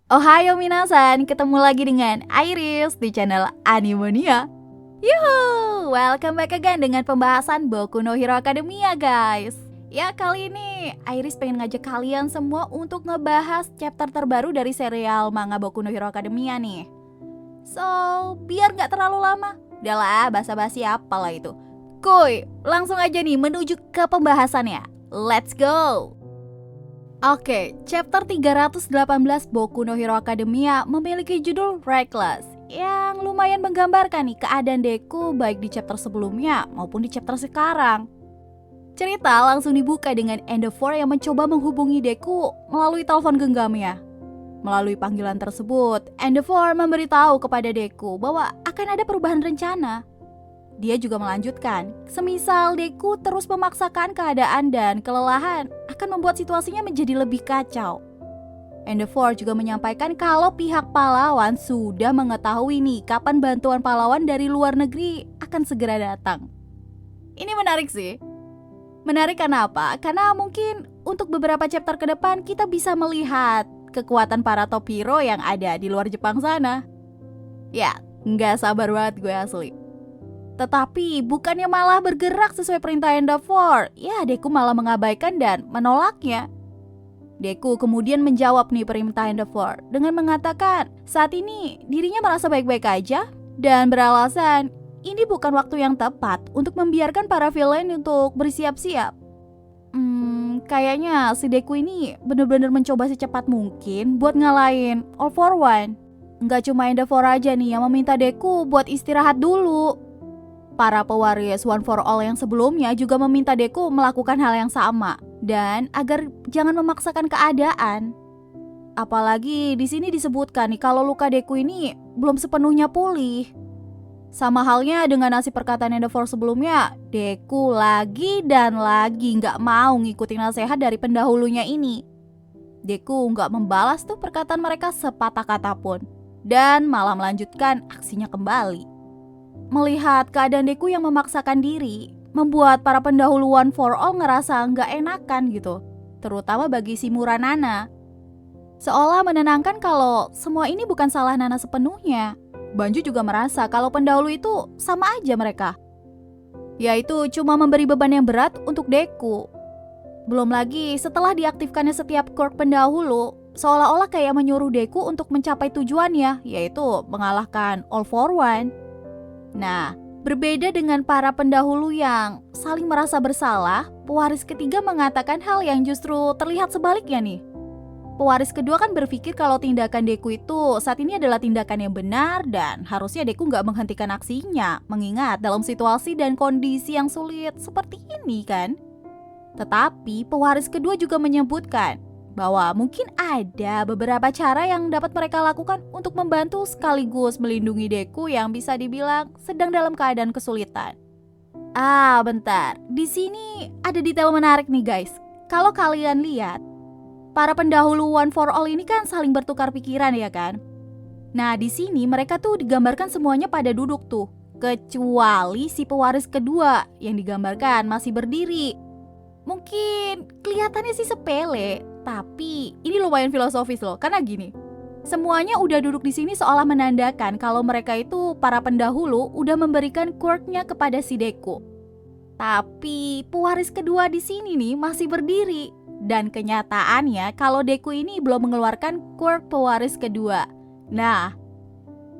Ohayo minasan, ketemu lagi dengan Iris di channel Animonia. Yuhu, welcome back again dengan pembahasan Boku no Hero Academia guys. Ya kali ini Iris pengen ngajak kalian semua untuk ngebahas chapter terbaru dari serial manga Boku no Hero Academia nih. So, biar gak terlalu lama, udahlah basa-basi apalah itu. Kuy, langsung aja nih menuju ke pembahasannya. Let's go! Oke, chapter 318 Boku no Hero Academia memiliki judul Reckless yang lumayan menggambarkan nih keadaan Deku baik di chapter sebelumnya maupun di chapter sekarang. Cerita langsung dibuka dengan Endeavor yang mencoba menghubungi Deku melalui telepon genggamnya. Melalui panggilan tersebut, Endeavor memberitahu kepada Deku bahwa akan ada perubahan rencana. Dia juga melanjutkan, semisal Deku terus memaksakan keadaan dan kelelahan akan membuat situasinya menjadi lebih kacau. Endeavor juga menyampaikan kalau pihak pahlawan sudah mengetahui nih kapan bantuan pahlawan dari luar negeri akan segera datang. Ini menarik sih. Menarik karena apa? Karena mungkin untuk beberapa chapter ke depan kita bisa melihat kekuatan para top hero yang ada di luar Jepang sana. Ya, nggak sabar banget gue asli. Tetapi bukannya malah bergerak sesuai perintah Endeavor, ya Deku malah mengabaikan dan menolaknya. Deku kemudian menjawab nih perintah Endeavor dengan mengatakan saat ini dirinya merasa baik-baik aja dan beralasan ini bukan waktu yang tepat untuk membiarkan para villain untuk bersiap-siap. Kayaknya si Deku ini benar-benar mencoba secepat mungkin buat ngalahin All for One. Nggak cuma Endeavor aja nih yang meminta Deku buat istirahat dulu. Para pewaris One for All yang sebelumnya juga meminta Deku melakukan hal yang sama dan agar jangan memaksakan keadaan. Apalagi di sini disebutkan nih kalau luka Deku ini belum sepenuhnya pulih. Sama halnya dengan nasib perkataan Endeavor sebelumnya, Deku lagi dan lagi nggak mau ngikutin nasihat dari pendahulunya ini. Deku nggak membalas tuh perkataan mereka sepatah kata pun dan malah melanjutkan aksinya kembali. Melihat keadaan Deku yang memaksakan diri, membuat para pendahulu One for All ngerasa nggak enakan gitu, terutama bagi si Muranana. Seolah menenangkan kalau semua ini bukan salah Nana sepenuhnya. Banju juga merasa kalau pendahulu itu sama aja mereka, yaitu cuma memberi beban yang berat untuk Deku. Belum lagi setelah diaktifkannya setiap quirk pendahulu, seolah-olah kayak menyuruh Deku untuk mencapai tujuannya, yaitu mengalahkan All for One. Nah, berbeda dengan para pendahulu yang saling merasa bersalah, pewaris ketiga mengatakan hal yang justru terlihat sebaliknya nih. Pewaris kedua kan berpikir kalau tindakan Deku itu saat ini adalah tindakan yang benar dan harusnya Deku nggak menghentikan aksinya, mengingat dalam situasi dan kondisi yang sulit seperti ini kan. Tetapi pewaris kedua juga menyebutkan bahwa mungkin ada beberapa cara yang dapat mereka lakukan untuk membantu sekaligus melindungi Deku yang bisa dibilang sedang dalam keadaan kesulitan. Bentar. Di sini ada detail menarik nih guys. Kalau kalian lihat, para pendahulu One for All ini kan saling bertukar pikiran ya kan? Nah, di sini mereka tuh digambarkan semuanya pada duduk tuh, kecuali si pewaris kedua yang digambarkan masih berdiri. Mungkin kelihatannya sih sepele, tapi ini lumayan filosofis loh, karena gini. Semuanya udah duduk di sini seolah menandakan kalau mereka itu para pendahulu udah memberikan quirk-nya kepada si Deku. Tapi pewaris kedua di sini nih masih berdiri dan kenyataannya kalau Deku ini belum mengeluarkan quirk pewaris kedua. Nah,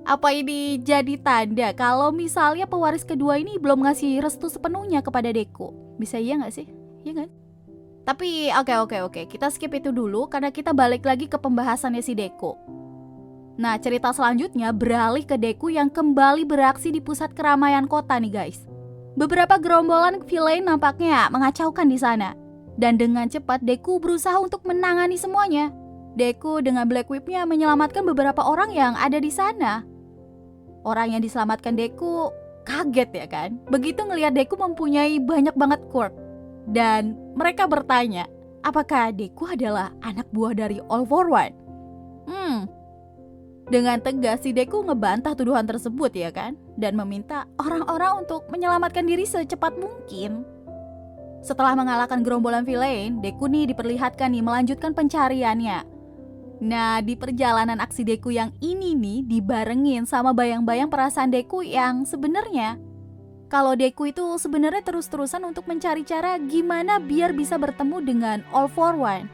apa ini jadi tanda kalau misalnya pewaris kedua ini belum ngasih restu sepenuhnya kepada Deku? Bisa iya nggak sih? Iya kan? Tapi oke, kita skip itu dulu karena kita balik lagi ke pembahasannya si Deku. Nah, cerita selanjutnya beralih ke Deku yang kembali beraksi di pusat keramaian kota nih guys. Beberapa gerombolan villain nampaknya mengacaukan di sana. Dan dengan cepat Deku berusaha untuk menangani semuanya. Deku dengan Black Whip-nya menyelamatkan beberapa orang yang ada di sana. Orang yang diselamatkan Deku kaget ya kan? Begitu ngelihat Deku mempunyai banyak banget quirk. Dan mereka bertanya, apakah Deku adalah anak buah dari All for One? Dengan tegas si Deku ngebantah tuduhan tersebut ya kan? Dan meminta orang-orang untuk menyelamatkan diri secepat mungkin. Setelah mengalahkan gerombolan villain, Deku nih diperlihatkan nih melanjutkan pencariannya. Nah, di perjalanan aksi Deku yang ini nih dibarengin sama bayang-bayang perasaan Deku yang sebenarnya kalau Deku itu sebenarnya terus-terusan untuk mencari cara gimana biar bisa bertemu dengan All For One.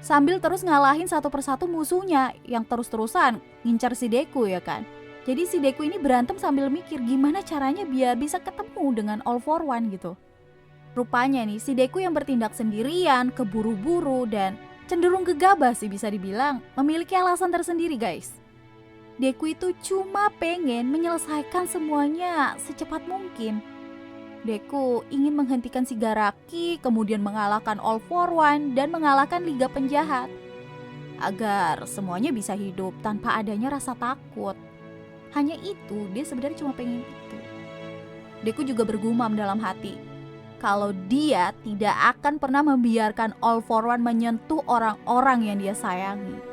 Sambil terus ngalahin satu persatu musuhnya yang terus-terusan ngincar si Deku ya kan. Jadi si Deku ini berantem sambil mikir gimana caranya biar bisa ketemu dengan All For One gitu. Rupanya nih si Deku yang bertindak sendirian, keburu-buru dan cenderung gegabah sih bisa dibilang, memiliki alasan tersendiri guys. Deku itu cuma pengen menyelesaikan semuanya secepat mungkin. Deku ingin menghentikan Shigaraki, kemudian mengalahkan All For One dan mengalahkan Liga Penjahat. Agar semuanya bisa hidup tanpa adanya rasa takut. Hanya itu, dia sebenarnya cuma pengen itu. Deku juga bergumam dalam hati. Kalau dia tidak akan pernah membiarkan All For One menyentuh orang-orang yang dia sayangi.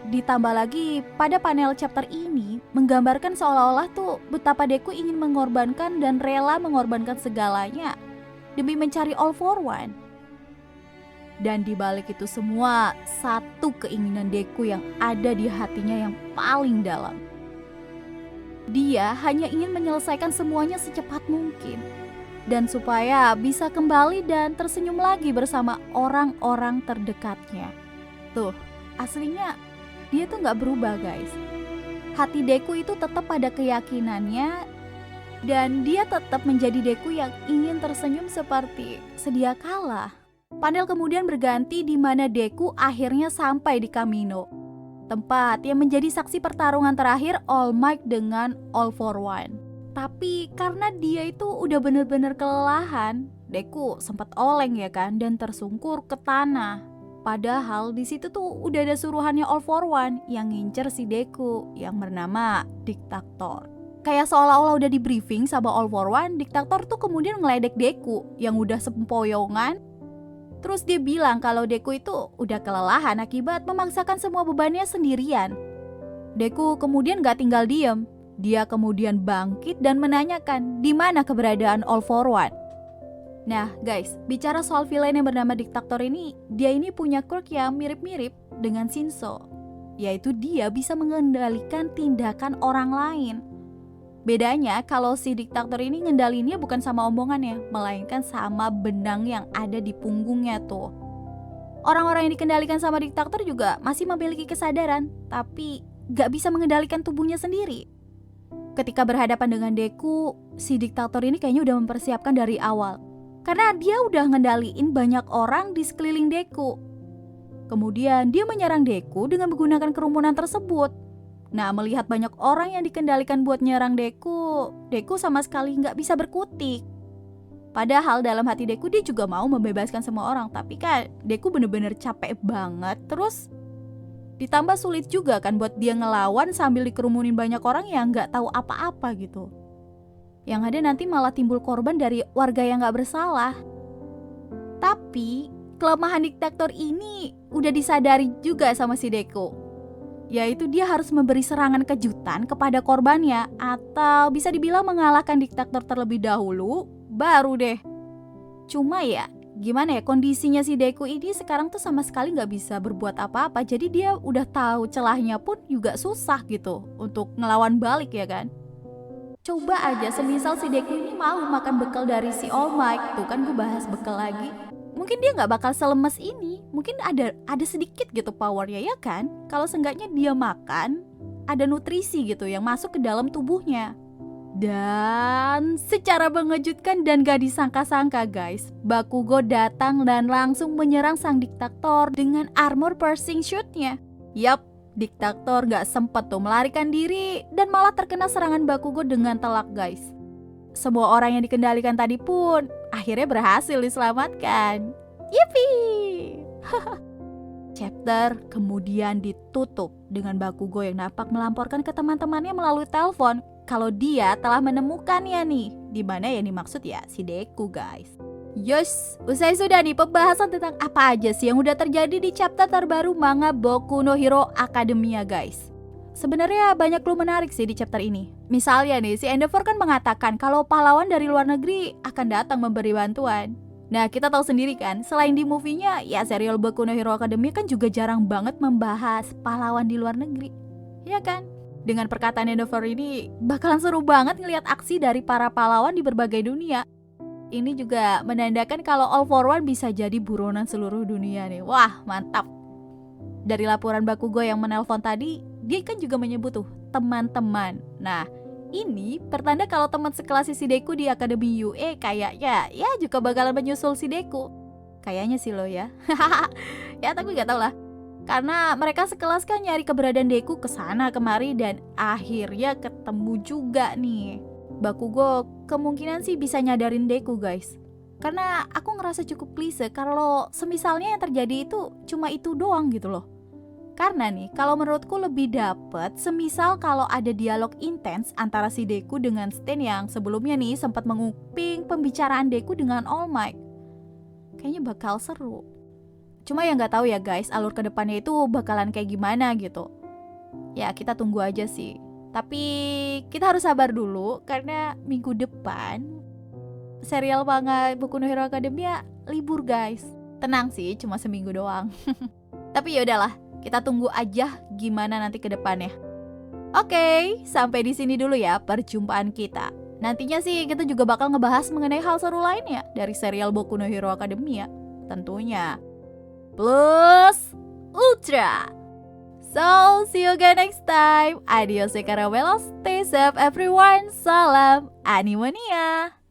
Ditambah lagi pada panel chapter ini menggambarkan seolah-olah tuh betapa Deku ingin mengorbankan dan rela mengorbankan segalanya demi mencari All For One. Dan dibalik itu semua satu keinginan Deku yang ada di hatinya yang paling dalam. Dia hanya ingin menyelesaikan semuanya secepat mungkin dan supaya bisa kembali dan tersenyum lagi bersama orang-orang terdekatnya. Tuh, aslinya dia tuh gak berubah guys. Hati Deku itu tetap pada keyakinannya dan dia tetap menjadi Deku yang ingin tersenyum seperti sedia kala. Panel kemudian berganti di mana Deku akhirnya sampai di Kamino, tempat yang menjadi saksi pertarungan terakhir All Might dengan All For One. Tapi karena dia itu udah bener-bener kelelahan, Deku sempat oleng ya kan dan tersungkur ke tanah. Padahal di situ tuh udah ada suruhannya All For One yang ngincer si Deku yang bernama Diktator. Kayak seolah-olah udah di briefing sama All For One, Diktator tuh kemudian ngeledek Deku yang udah sempoyongan. Terus dia bilang kalau Deku itu udah kelelahan akibat memaksakan semua bebannya sendirian. Deku kemudian gak tinggal diem. Dia kemudian bangkit dan menanyakan di mana keberadaan All For One. Nah guys, bicara soal villain yang bernama Diktator ini, dia ini punya quirk yang mirip-mirip dengan Shinso, yaitu dia bisa mengendalikan tindakan orang lain. Bedanya kalau si Diktator ini ngendalinnya bukan sama omongannya, melainkan sama benang yang ada di punggungnya tuh. Orang-orang yang dikendalikan sama Diktator juga masih memiliki kesadaran, tapi gak bisa mengendalikan tubuhnya sendiri. Ketika berhadapan dengan Deku, si Diktator ini kayaknya udah mempersiapkan dari awal. Karena dia udah ngendaliin banyak orang di sekeliling Deku. Kemudian dia menyerang Deku dengan menggunakan kerumunan tersebut. Nah, melihat banyak orang yang dikendalikan buat nyerang Deku, Deku sama sekali nggak bisa berkutik. Padahal dalam hati Deku dia juga mau membebaskan semua orang. Tapi kan Deku bener-bener capek banget. Terus ditambah sulit juga kan buat dia ngelawan sambil dikerumunin banyak orang yang nggak tahu apa-apa gitu. Yang ada nanti malah timbul korban dari warga yang gak bersalah. Tapi kelemahan Diktator ini udah disadari juga sama si Deku, yaitu dia harus memberi serangan kejutan kepada korbannya, atau bisa dibilang mengalahkan Diktator terlebih dahulu, baru deh. Cuma ya gimana ya, kondisinya si Deku ini sekarang tuh sama sekali gak bisa berbuat apa-apa. Jadi dia udah tahu celahnya pun juga susah gitu untuk ngelawan balik ya kan. Coba aja semisal si Deku ini mau makan bekal dari si All Might. Tuh kan gue bahas bekal lagi. Mungkin dia gak bakal selemes ini. Mungkin ada sedikit gitu powernya ya kan. Kalau seenggaknya dia makan, ada nutrisi gitu yang masuk ke dalam tubuhnya. Dan secara mengejutkan dan gak disangka-sangka guys, Bakugo datang dan langsung menyerang sang Diktator dengan armor piercing shoot-nya. Yap, Diktator gak sempet tuh melarikan diri dan malah terkena serangan Bakugo dengan telak guys. Semua orang yang dikendalikan tadi pun akhirnya berhasil diselamatkan. Yippee! Chapter kemudian ditutup dengan Bakugo yang nampak melamporkan ke teman-temannya melalui telepon kalau dia telah menemukannya nih. Dimana yang dimaksud ya si Deku guys. Yes, usai sudah nih pembahasan tentang apa aja sih yang udah terjadi di chapter terbaru manga Boku no Hero Academia guys. Sebenarnya banyak clue menarik sih di chapter ini. Misalnya nih si Endeavor kan mengatakan kalau pahlawan dari luar negeri akan datang memberi bantuan. Nah, kita tahu sendiri kan, selain di movie-nya, ya serial Boku no Hero Academia kan juga jarang banget membahas pahlawan di luar negeri. Ya kan? Dengan perkataan Endeavor ini, bakalan seru banget ngelihat aksi dari para pahlawan di berbagai dunia. Ini juga menandakan kalau All for One bisa jadi buronan seluruh dunia nih. Wah, mantap. Dari laporan Bakugo yang menelpon tadi, dia kan juga menyebut tuh, teman-teman. Nah, ini pertanda kalau teman sekelas si Deku di Akademi UE kayaknya ya juga bakalan menyusul si Deku. Kayaknya sih lo ya. Ya tapi gak tau lah. Karena mereka sekelas kan nyari keberadaan Deku kesana kemari dan akhirnya ketemu juga nih. Bakugo kemungkinan sih bisa nyadarin Deku guys. Karena aku ngerasa cukup klise kalau semisalnya yang terjadi itu cuma itu doang gitu loh. Karena nih, kalau menurutku lebih dapet semisal kalau ada dialog intens antara si Deku dengan Stain yang sebelumnya nih sempat menguping pembicaraan Deku dengan All Might. Kayaknya bakal seru. Cuma yang nggak tahu ya guys, alur kedepannya itu bakalan kayak gimana gitu. Ya kita tunggu aja sih. Tapi kita harus sabar dulu karena minggu depan serial manga Boku no Hero Academia libur guys. Tenang sih, cuma seminggu doang. Tapi ya udahlah. Kita tunggu aja gimana nanti ke depannya. Oke, sampai di sini dulu ya perjumpaan kita. Nantinya sih kita juga bakal ngebahas mengenai hal seru lainnya dari serial Boku no Hero Academia. Tentunya Plus Ultra. So, see you again next time. Adios, caramelos. Stay safe everyone. Salam Animonia.